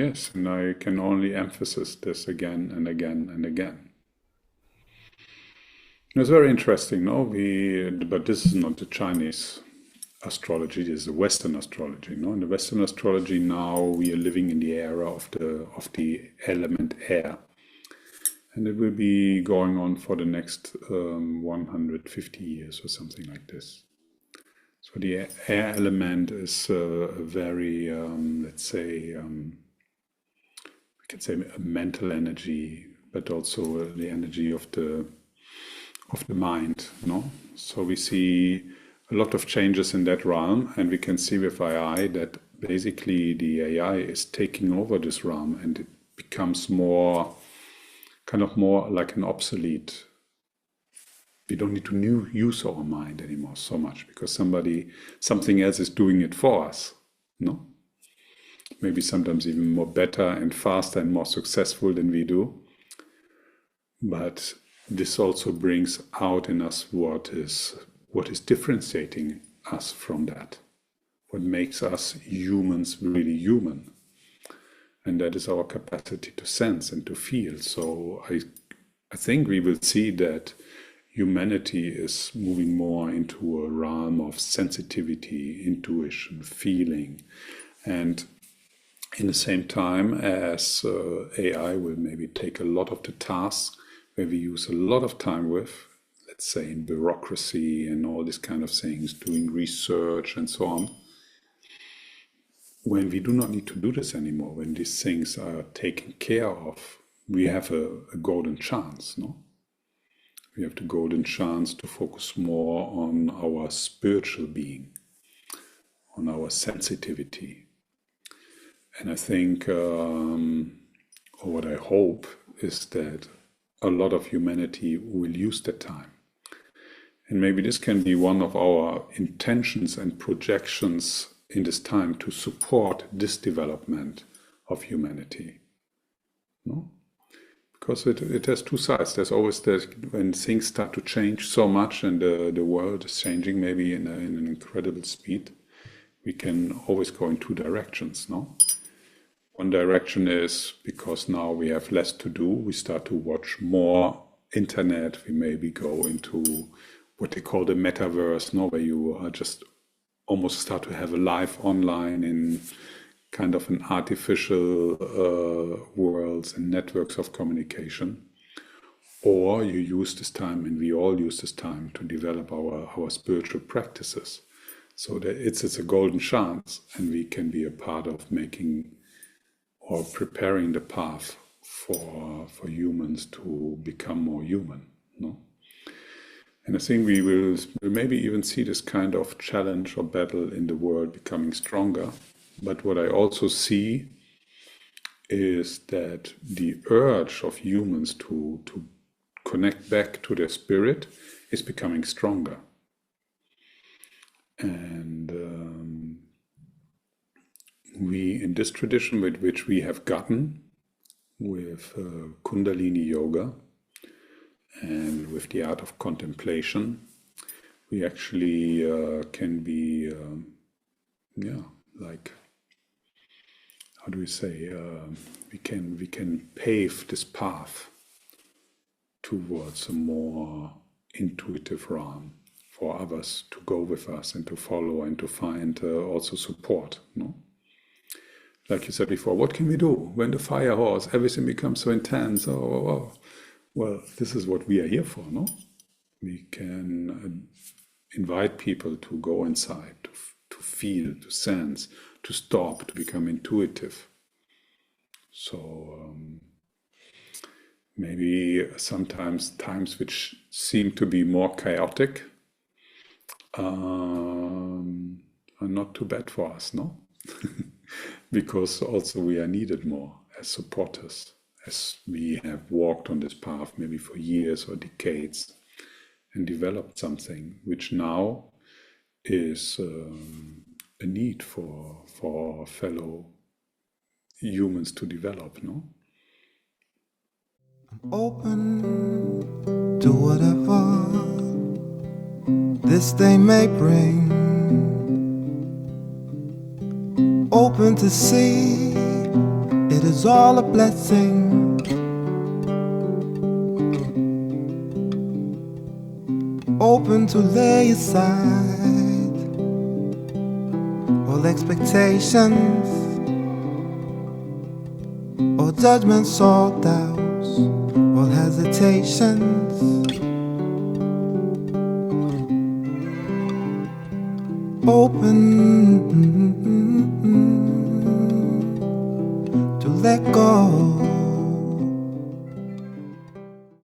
Yes, and I can only emphasize this again and again and again. It's very interesting, no? But this is not the Chinese astrology, this is the Western astrology, no? In the Western astrology now we are living in the era of the element air. And it will be going on for the next 150 years or something like this. So the air element is a very, let's say, we can say a mental energy, but also the energy of the mind, no? So we see a lot of changes in that realm, and we can see with AI that basically the AI is taking over this realm, and it becomes more like an obsolete. We don't need to use our mind anymore so much because something else is doing it for us, no? Maybe sometimes even more better and faster and more successful than we do. But this also brings out in us what is differentiating us from that, what makes us humans really human. And that is our capacity to sense and to feel. So I think we will see that humanity is moving more into a realm of sensitivity, intuition, feeling, and in the same time as AI will maybe take a lot of the tasks where we use a lot of time with, let's say in bureaucracy and all these kind of things, doing research and so on. When we do not need to do this anymore, when these things are taken care of, we have a golden chance, no? We have the golden chance to focus more on our spiritual being, on our sensitivity. And I think, or what I hope, is that a lot of humanity will use that time. And maybe this can be one of our intentions and projections in this time to support this development of humanity. No? Because it has two sides. There's always when things start to change so much and the world is changing maybe in an incredible speed, we can always go in two directions, no? One direction is because now we have less to do, we start to watch more internet, we maybe go into what they call the metaverse, no? Where you are just almost start to have a life online in kind of an artificial worlds and networks of communication. Or you use this time, and we all use this time to develop our spiritual practices. So that it's a golden chance, and we can be a part of making or preparing the path for humans to become more human, no? And I think we will maybe even see this kind of challenge or battle in the world becoming stronger. But what I also see is that the urge of humans to connect back to their spirit is becoming stronger. And we, in this tradition with which we have gotten with Kundalini Yoga and with the art of contemplation, we actually can be, like, how do we say, we can pave this path towards a more intuitive realm for others to go with us and to follow and to find also support, no? Like you said before, what can we do when the fire horse, everything becomes so intense? Oh. Well, this is what we are here for, no? We can invite people to go inside, to feel, to sense, to stop, to become intuitive. So maybe sometimes times which seem to be more chaotic are not too bad for us, no? Because also we are needed more as supporters, as we have walked on this path maybe for years or decades and developed something which now is a need for our fellow humans to develop, no? I'm open to whatever this day may bring. Open to see it is all a blessing. Open to lay aside all expectations, all judgments, all doubts, all hesitations. Open to let go.